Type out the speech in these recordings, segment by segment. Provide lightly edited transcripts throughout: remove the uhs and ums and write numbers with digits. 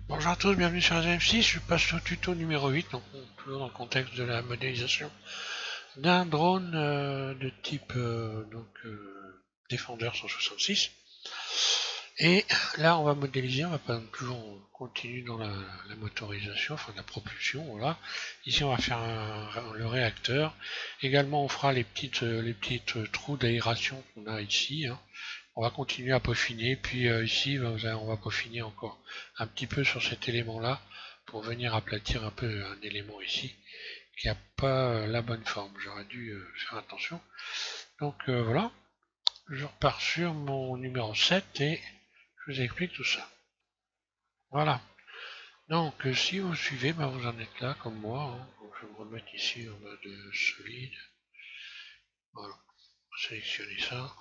Bonjour à tous, bienvenue sur AZM6, je passe au tuto numéro 8, donc toujours dans le contexte de la modélisation d'un drone de type Defender 166. Et là on va modéliser, on va pas toujours continuer dans la motorisation, enfin la propulsion, voilà. Ici on va faire le réacteur. Également on fera les petites trous d'aération qu'on a ici, hein. On va continuer à peaufiner, puis ici on va peaufiner encore un petit peu sur cet élément là pour venir aplatir un peu un élément ici qui n'a pas la bonne forme. J'aurais dû faire attention. Donc voilà, je repars sur mon numéro 7 et je vous explique tout ça. Voilà. Donc si vous suivez, ben, vous en êtes là comme moi, hein. Donc, je vais me remettre ici en mode solide. Voilà, sélectionner ça.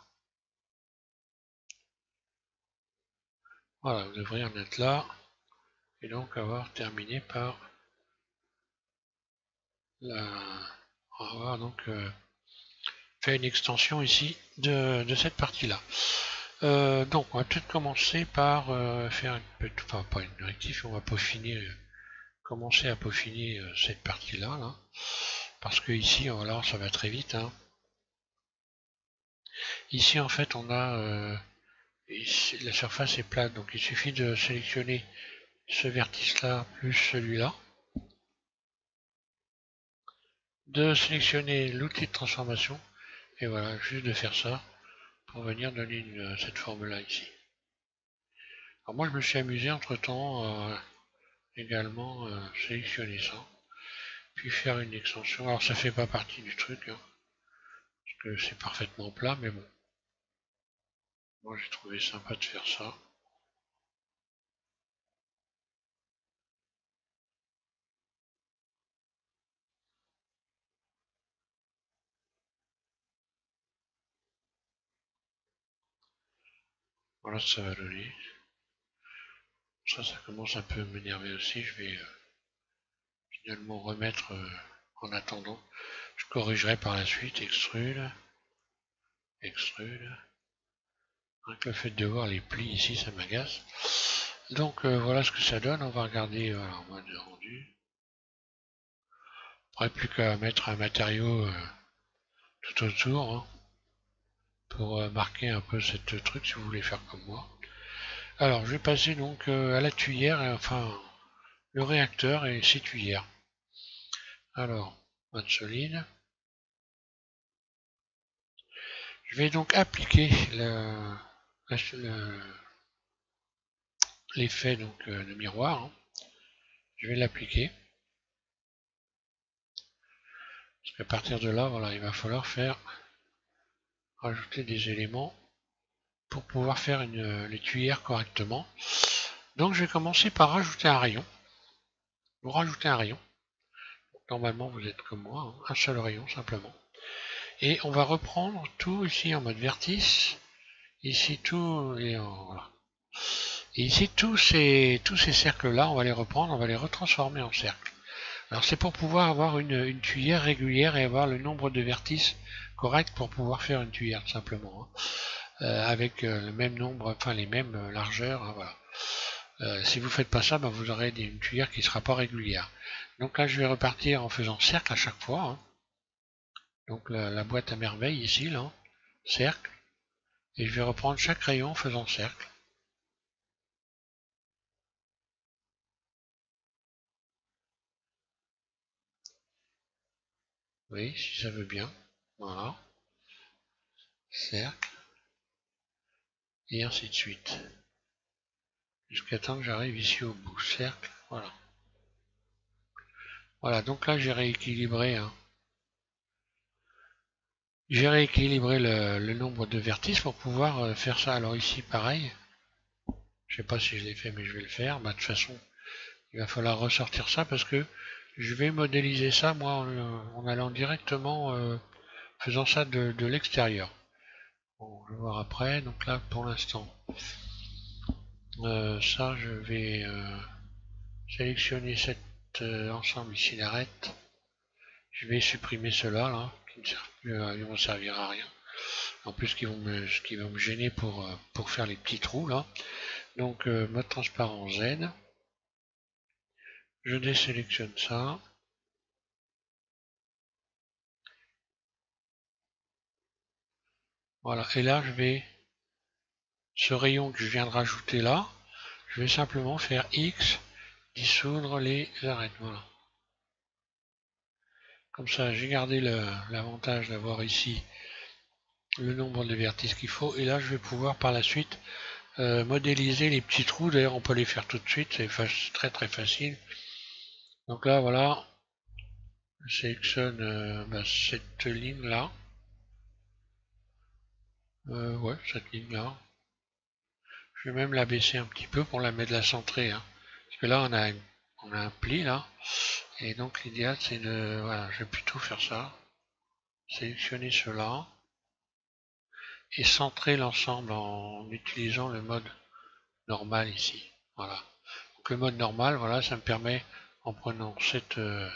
Voilà, vous devriez en être là et donc avoir terminé par on va avoir donc fait une extension ici de cette partie-là. Donc on va peut-être commencer par faire enfin pas une rectif, on va peaufiner, commencer à peaufiner cette partie-là, là, parce que ici, voilà, ça va très vite, hein. Ici en fait on a ici, la surface est plate, donc il suffit de sélectionner ce vertice-là plus celui-là, de sélectionner l'outil de transformation, et voilà, juste de faire ça pour venir donner cette forme-là ici. Alors moi je me suis amusé entre temps également sélectionner ça, puis faire une extension. Alors ça fait pas partie du truc, hein, parce que c'est parfaitement plat, mais bon, moi j'ai trouvé sympa de faire ça. Voilà ce que ça va donner. Ça commence un peu à m'énerver aussi, je vais finalement remettre en attendant. Je corrigerai par la suite, extrude, extrude. Rien que le fait de voir les plis ici, ça m'agace. Donc voilà ce que ça donne, on va regarder voilà, en mode rendu. Après plus qu'à mettre un matériau tout autour, hein, pour marquer un peu cette truc si vous voulez faire comme moi. Alors je vais passer donc à la tuyère, enfin le réacteur et ses tuyères. Alors, mode solide. Je vais donc appliquer l'effet de miroir, hein. Je vais l'appliquer. Parce qu'à partir de là, voilà, il va falloir rajouter des éléments pour pouvoir faire les tuyères correctement. Donc je vais commencer par rajouter un rayon. Vous rajoutez un rayon. Normalement vous êtes comme moi, hein, un seul rayon simplement. Et on va reprendre tout ici en mode vertice. Ici tout et voilà. Et ici tous ces cercles-là, on va les reprendre, on va les retransformer en cercles. Alors c'est pour pouvoir avoir une tuyère régulière et avoir le nombre de vertices correct pour pouvoir faire une tuyère simplement, hein. Avec le même nombre, enfin les mêmes largeurs, hein, voilà. Si vous faites pas ça, ben, vous aurez une tuyère qui sera pas régulière. Donc là je vais repartir en faisant cercle à chaque fois, hein. Donc la boîte à merveille ici, là, cercle, et je vais reprendre chaque rayon en faisant cercle. Oui, si ça veut bien. Voilà, cercle, et ainsi de suite. Jusqu'à temps que j'arrive ici au bout. Cercle, voilà. Voilà, donc là j'ai rééquilibré, hein. J'ai rééquilibré le nombre de vertices pour pouvoir faire ça. Alors ici pareil, je sais pas si je l'ai fait mais je vais le faire. Bah, de toute façon, il va falloir ressortir ça parce que je vais modéliser ça moi en allant directement faisant ça de l'extérieur. Bon, je vais voir après, donc là pour l'instant, ça je vais sélectionner cet ensemble ici d'arête. Je vais supprimer cela là, qui ne sert plus ils vont servir à rien. En plus qui vont me gêner pour faire les petits trous là. Donc mode transparent Z. Je désélectionne ça. Voilà, et là je vais, ce rayon que je viens de rajouter là, je vais simplement faire X, dissoudre les arêtes. Voilà. Comme ça, j'ai gardé l'avantage d'avoir ici le nombre de vertices qu'il faut. Et là, je vais pouvoir par la suite modéliser les petits trous. D'ailleurs, on peut les faire tout de suite. C'est très très facile. Donc là, voilà. Je sélectionne cette ligne-là. Ouais, cette ligne-là. Je vais même la baisser un petit peu pour la mettre la centrer. Hein. Parce que là, on a un pli là. Et donc l'idéal c'est de... Voilà, je vais plutôt faire ça. Sélectionner cela. Et centrer l'ensemble en utilisant le mode normal ici. Voilà. Donc le mode normal, voilà, ça me permet, en prenant ce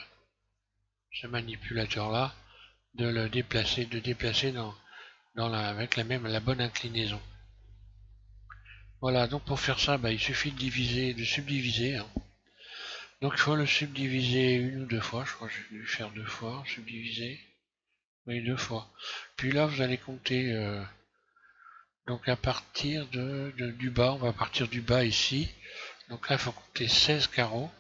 manipulateur là, de le déplacer, avec la bonne inclinaison. Voilà, donc pour faire ça, il suffit de subdiviser. Hein. Donc il faut le subdiviser une ou deux fois, je crois que j'ai dû faire deux fois, subdiviser. Oui, deux fois. Puis là, vous allez compter donc à partir du bas, on va partir du bas ici. Donc là, il faut compter 16 carreaux.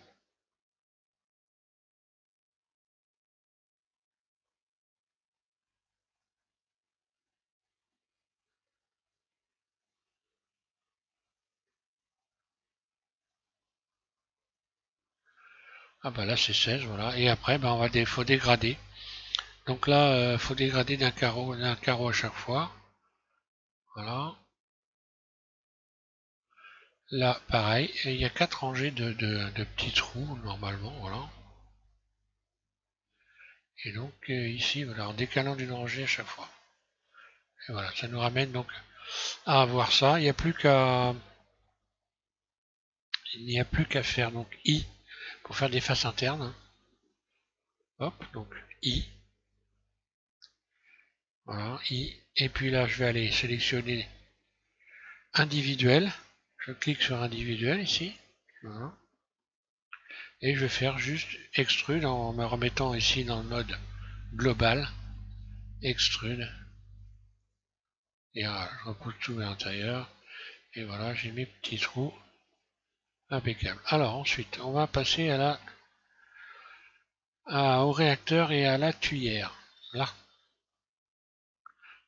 Ah bah là c'est 16, voilà. Et après, faut dégrader. Donc là, faut dégrader d'un carreau à chaque fois. Voilà. Là, pareil. Et il y a 4 rangées de petits trous, normalement, voilà. Et donc ici, voilà, en décalant d'une rangée à chaque fois. Et voilà, ça nous ramène donc à avoir ça. Il n'y a plus qu'à faire donc I pour faire des faces internes. Hein. Hop, donc I. Voilà, I. Et puis là, je vais aller sélectionner individuel. Je clique sur individuel ici. Voilà. Et je vais faire juste extrude en me remettant ici dans le mode global. Extrude. Et voilà, je repousse tout à l'intérieur. Et voilà, j'ai mes petits trous. Impeccable. Alors ensuite, on va passer au réacteur et à la tuyère. Là.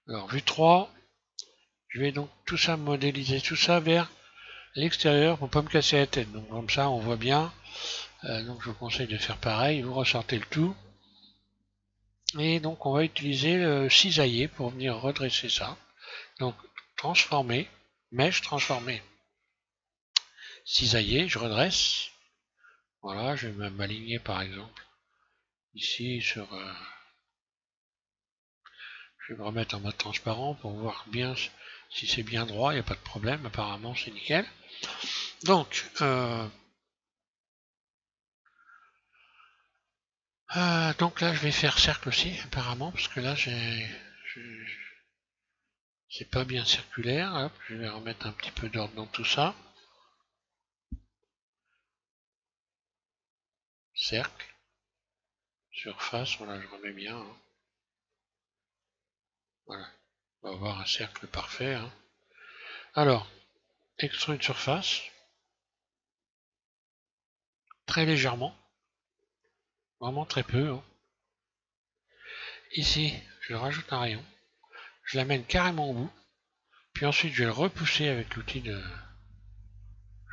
Alors, vue 3, je vais donc tout ça modéliser, tout ça vers l'extérieur pour pas me casser la tête. Donc comme ça, on voit bien. Donc je vous conseille de faire pareil. Vous ressortez le tout. Et donc on va utiliser le cisailler pour venir redresser ça. Donc transformer, mèche transformer. Cisailler, je redresse. Voilà, je vais m'aligner par exemple ici sur... je vais me remettre en mode transparent pour voir bien si c'est bien droit, il n'y a pas de problème, apparemment c'est nickel. Donc, donc là je vais faire cercle aussi, apparemment, parce que là c'est pas bien circulaire. Hop, je vais remettre un petit peu d'ordre dans tout ça. Cercle. Surface, voilà, je remets bien. Hein. Voilà. On va avoir un cercle parfait. Hein. Alors, extrude surface. Très légèrement. Vraiment très peu. Hein. Ici, je rajoute un rayon. Je l'amène carrément au bout. Puis ensuite, je vais le repousser avec l'outil de...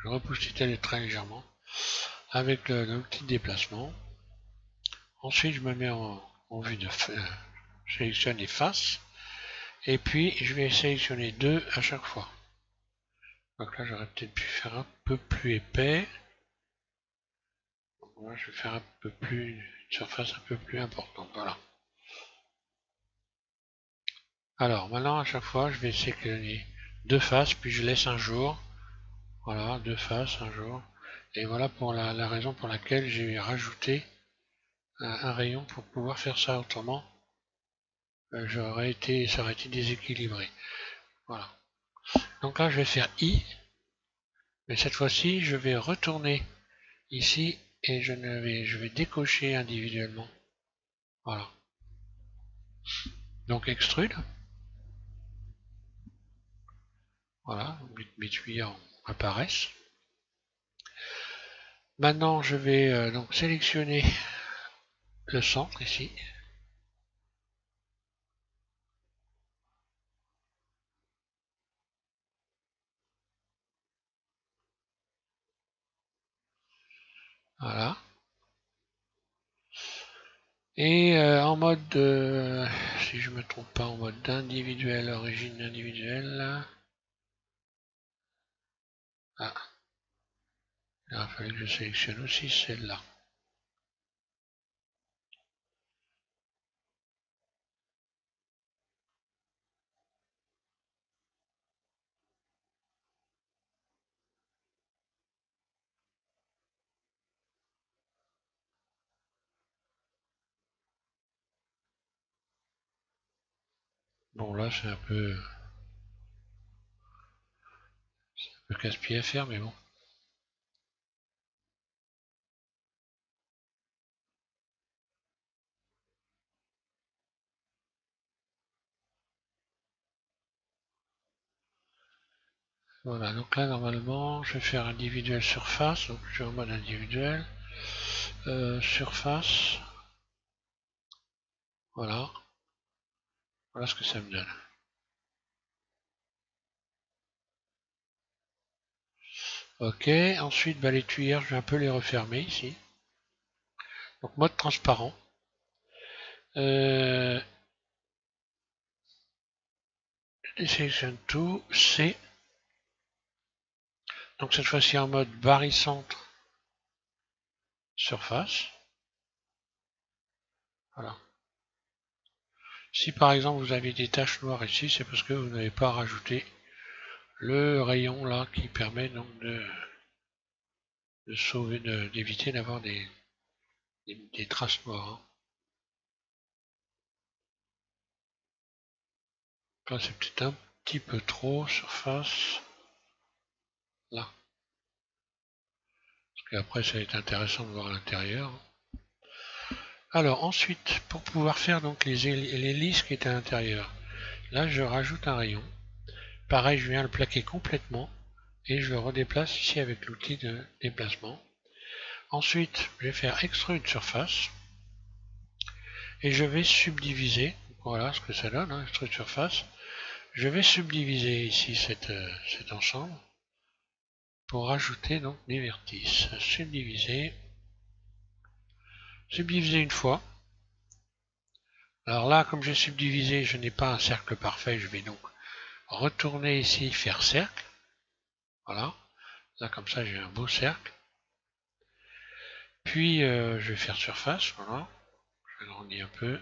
Je repousse très légèrement. Avec l'outil de déplacement. Ensuite, je me mets en vue de... je sélectionne les faces. Et puis, je vais sélectionner deux à chaque fois. Donc là, j'aurais peut-être pu faire un peu plus épais. Donc là, je vais faire un peu plus... une surface un peu plus importante. Voilà. Alors, maintenant, à chaque fois, je vais sélectionner deux faces, puis je laisse un jour. Voilà, deux faces, un jour. Et voilà pour la raison pour laquelle j'ai rajouté un rayon pour pouvoir faire ça. Autrement, ça aurait été déséquilibré. Voilà. Donc là, je vais faire I. Mais cette fois-ci, je vais retourner ici et je vais décocher individuellement. Voilà. Donc extrude. Voilà, mes tuyaux apparaissent. Maintenant, je vais donc sélectionner le centre ici. Voilà. Et en mode, si je me trompe pas, en mode individuel, origine individuelle. Ah, il a fallu que je sélectionne aussi celle-là. Bon, là, c'est un peu casse-pied à faire, mais bon. Voilà, donc là, normalement, je vais faire individuel surface. Donc, je suis en mode individuel. Surface. Voilà. Voilà ce que ça me donne. Ok, ensuite, bah, les tuyères, je vais un peu les refermer ici. Donc, mode transparent. Desection tout, C. Donc, cette fois-ci en mode barycentre surface. Voilà. Si par exemple vous avez des taches noires ici, c'est parce que vous n'avez pas rajouté le rayon là qui permet donc de sauver, d'éviter d'avoir des traces noires. Hein. Là c'est peut-être un petit peu trop surface. Là. Parce qu'après ça va être intéressant de voir à l'intérieur. Alors ensuite, pour pouvoir faire donc les lisses qui étaient à l'intérieur, là je rajoute un rayon. Pareil, je viens le plaquer complètement et je le redéplace ici avec l'outil de déplacement. Ensuite, je vais faire extrude surface et je vais subdiviser. Voilà ce que ça donne, hein, extrude surface. Je vais subdiviser ici cet ensemble pour rajouter donc des vertices. Subdiviser. Subdiviser une fois. Alors là, comme j'ai subdivisé, je n'ai pas un cercle parfait. Je vais donc retourner ici, faire cercle. Voilà. Là, comme ça, j'ai un beau cercle. Puis, je vais faire surface. Voilà. Je grandis un peu.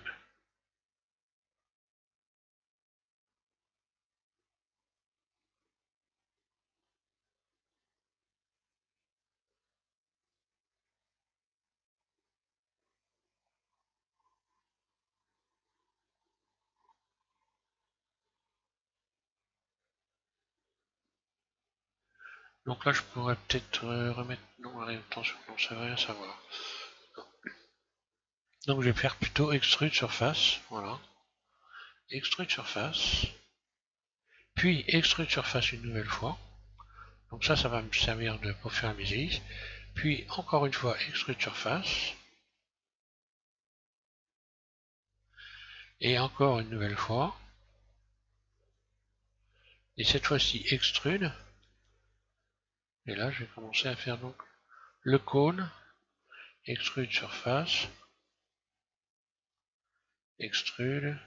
Donc là, je pourrais peut-être remettre... Non, allez, attention, non, ça veut rien savoir. Donc je vais faire plutôt extrude surface, voilà. Extrude surface. Puis extrude surface une nouvelle fois. Donc ça va me servir pour faire mes hélices. Puis encore une fois, extrude surface. Et encore une nouvelle fois. Et cette fois-ci, extrude. Et là, je vais commencer à faire donc le cône. Extrude surface. Extrude.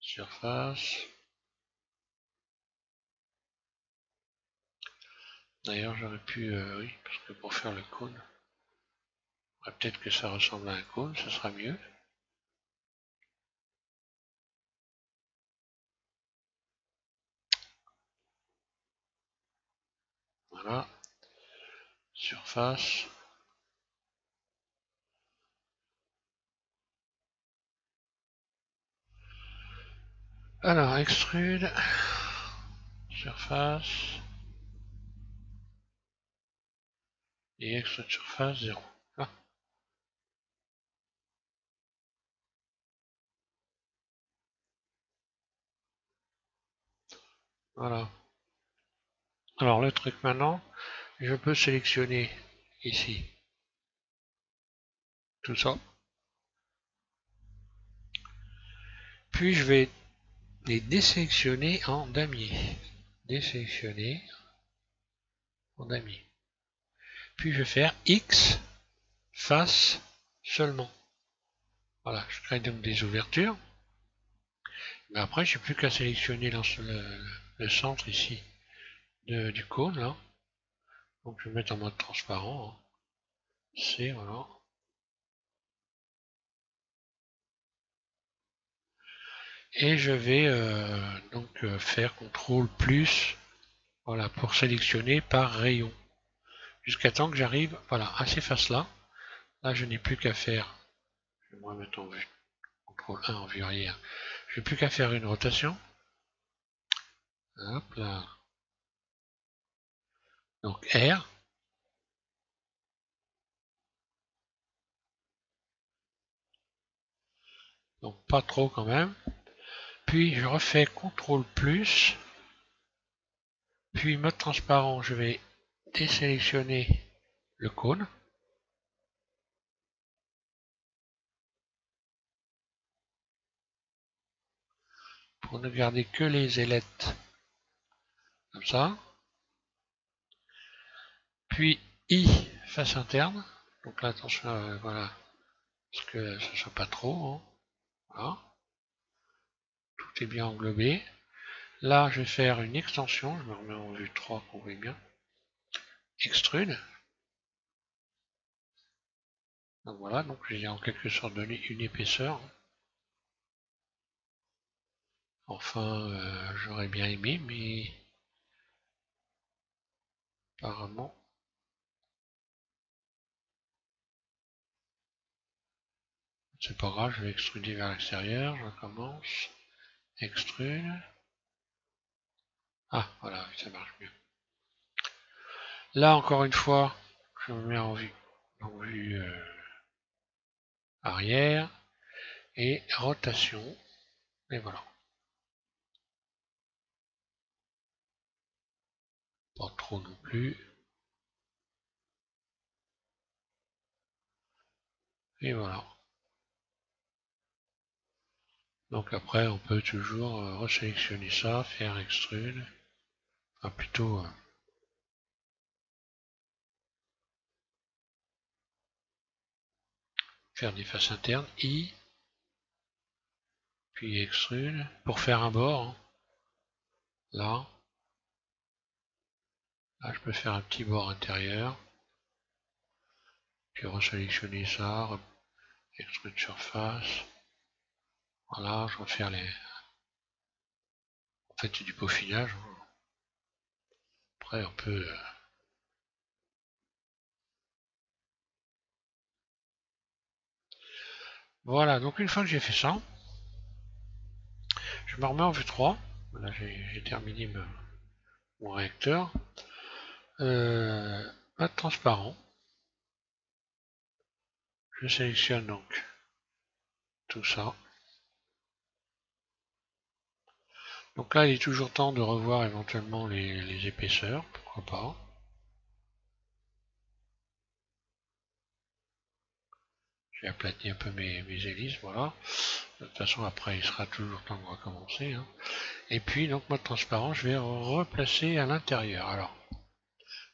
Surface. D'ailleurs, j'aurais pu, oui, parce que pour faire le cône, peut-être que ça ressemble à un cône, ça sera mieux. Voilà. Surface. Alors, extrude. Surface. et extrude surface 0. Là. Voilà. Alors le truc maintenant, je peux sélectionner ici tout ça. Puis je vais les désélectionner en damier. Désélectionner en damier. Puis je vais faire X face seulement. Voilà, je crée donc des ouvertures. Mais après, j'ai plus qu'à sélectionner le centre ici du cône là. Donc je vais mettre en mode transparent. Hein. C'est voilà. Et je vais donc faire CTRL plus, voilà, pour sélectionner par rayon. Jusqu'à temps que j'arrive, voilà, à ces faces-là. Là, je n'ai plus qu'à faire, je vais me remettre en vue, CTRL 1 en vue arrière. Je n'ai plus qu'à faire une rotation. Hop là. Donc R. Donc pas trop quand même. Puis je refais CTRL plus. Puis mode transparent, je vais désélectionner le cône. Pour ne garder que les ailettes. Comme ça. Puis I face interne. Donc là attention, voilà. Parce que ça ne soit pas trop. Hein. Voilà. Tout est bien englobé. Là, je vais faire une extension. Je me remets en vue 3 pour voir bien. Extrude. Donc voilà, donc j'ai en quelque sorte donné une épaisseur. Enfin, j'aurais bien aimé, mais apparemment, c'est pas grave, je vais extruder vers l'extérieur, je recommence. Extrude. Ah, voilà, ça marche mieux. Là, encore une fois, je me mets en vue arrière et rotation. Et voilà. Pas trop non plus. Et voilà. Donc après, on peut toujours resélectionner ça, faire extrude. Enfin, plutôt faire des faces internes. I. Puis extrude. Pour faire un bord. Hein. Là. Là, je peux faire un petit bord intérieur. Puis resélectionner ça. Extrude surface. Voilà, je vais faire les... En fait, c'est du peaufinage. Après, on peut... Voilà, donc une fois que j'ai fait ça, je me remets en vue 3. Là, j'ai terminé mon réacteur. Mode transparent. Je sélectionne donc tout ça. Donc là, il est toujours temps de revoir éventuellement les épaisseurs, pourquoi pas. J'ai aplati un peu mes hélices, voilà. De toute façon, après, il sera toujours temps de recommencer. Hein. Et puis, donc, mode transparent, je vais replacer à l'intérieur. Alors,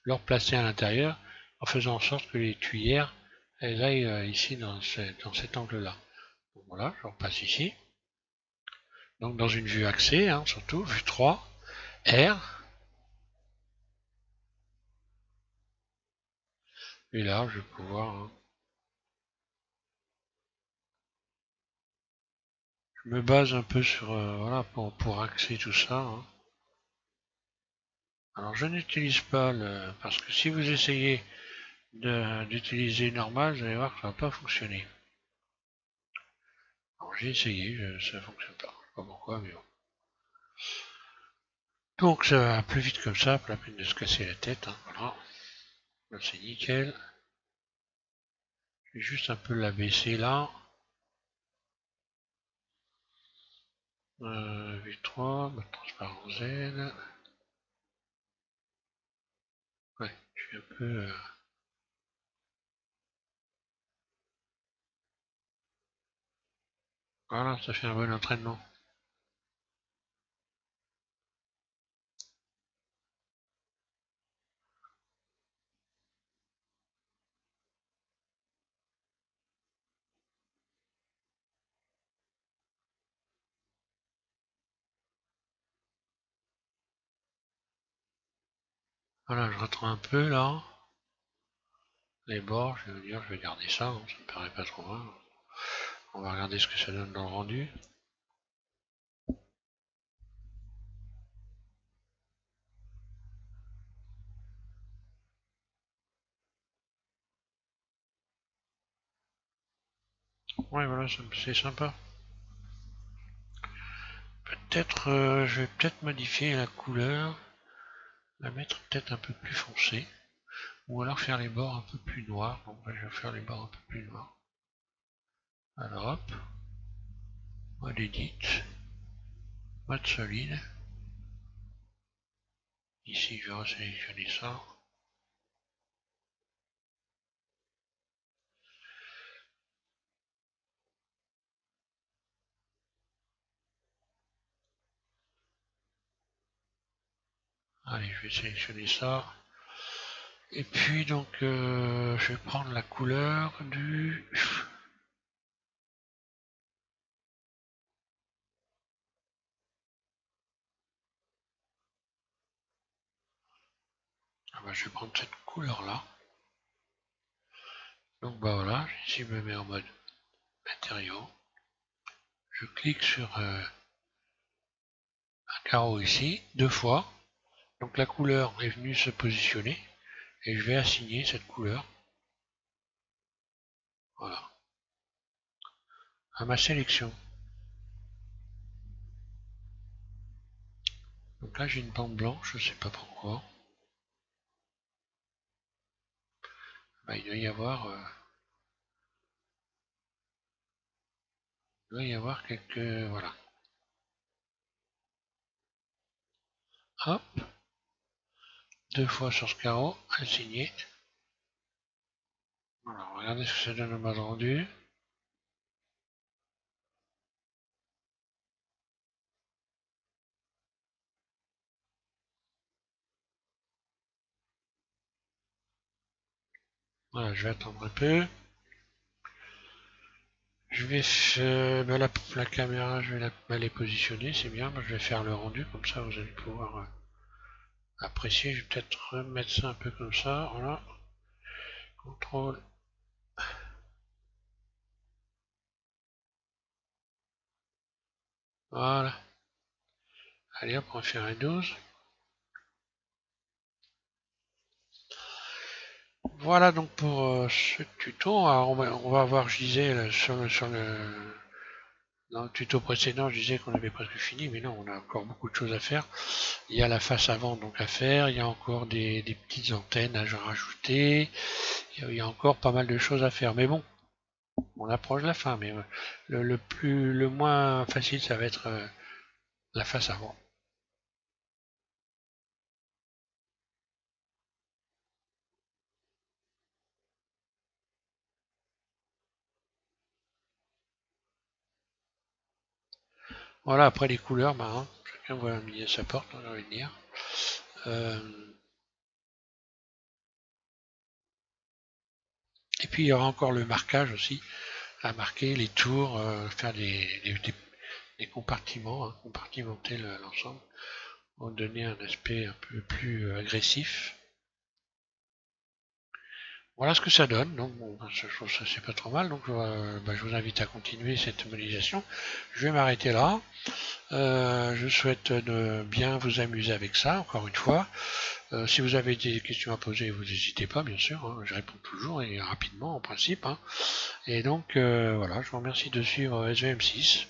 le replacer à l'intérieur en faisant en sorte que les tuyères elles aillent ici dans cet angle-là. Donc voilà, je repasse ici. Donc dans une vue axée, hein, surtout, vue 3, R. Et là, je vais pouvoir... Hein, je me base un peu sur... voilà, pour axer tout ça. Hein. Alors je n'utilise pas le... Parce que si vous essayez d'utiliser normal, vous allez voir que ça va pas fonctionner. Alors j'ai essayé, ça fonctionne pas. Je sais pas pourquoi, mais bon. Donc ça va plus vite comme ça, pas la peine de se casser la tête. Hein, voilà. c'est nickel. Je vais juste un peu l'abaisser là. V3, mode transparent Z. Ouais, je suis un peu... Voilà, ça fait un bon entraînement. Voilà, je retends un peu là. Les bords, je vais vous dire, je vais garder ça, hein, ça me paraît pas trop grave. On va regarder ce que ça donne dans le rendu. Ouais, voilà, c'est sympa. Peut-être, je vais peut-être modifier la couleur, la mettre peut-être un peu plus foncée, ou alors faire les bords un peu plus noirs. Donc je vais faire les bords un peu plus noirs. Alors hop, mode edit, mode solide. Ici, je vais resélectionner ça. Allez, je vais sélectionner ça. Et puis donc, je vais prendre la couleur du... Ah bah, je vais prendre cette couleur-là. Donc bah voilà, ici je me mets en mode matériaux. Je clique sur un carreau ici, deux fois. Donc la couleur est venue se positionner et je vais assigner cette couleur, voilà, à ma sélection. Donc là j'ai une bande blanche, je ne sais pas pourquoi. Bah, il doit y avoir quelques... Voilà. Hop, deux fois sur ce carreau, assigné. Voilà, regardez ce que ça donne au mode rendu. Voilà, je vais attendre un peu. Je vais faire la caméra, je vais la les positionner, c'est bien. Je vais faire le rendu, comme ça vous allez pouvoir apprécier. Je vais peut-être remettre ça un peu comme ça. Voilà. Contrôle. Voilà. Allez hop, on va faire un 12. Voilà donc pour ce tuto. Alors, on va voir, je disais, dans le tuto précédent, je disais qu'on avait presque fini, mais non, on a encore beaucoup de choses à faire. Il y a la face avant donc à faire, il y a encore des petites antennes à rajouter, il y a encore pas mal de choses à faire. Mais bon, on approche de la fin, mais le moins facile, ça va être la face avant. Voilà, après les couleurs, bah, hein, chacun voit midi à sa porte, on va dire. Euh, et puis il y aura encore le marquage aussi, à marquer les tours, faire des compartiments, hein, compartimenter l'ensemble, pour donner un aspect un peu plus agressif. Voilà ce que ça donne, donc bon, je trouve ça c'est pas trop mal, donc je vous invite à continuer cette modélisation. Je vais m'arrêter là. Je souhaite de bien vous amuser avec ça, encore une fois. Si vous avez des questions à poser, vous n'hésitez pas, bien sûr, hein, je réponds toujours et rapidement en principe. Hein. Et donc voilà, je vous remercie de suivre SVM6.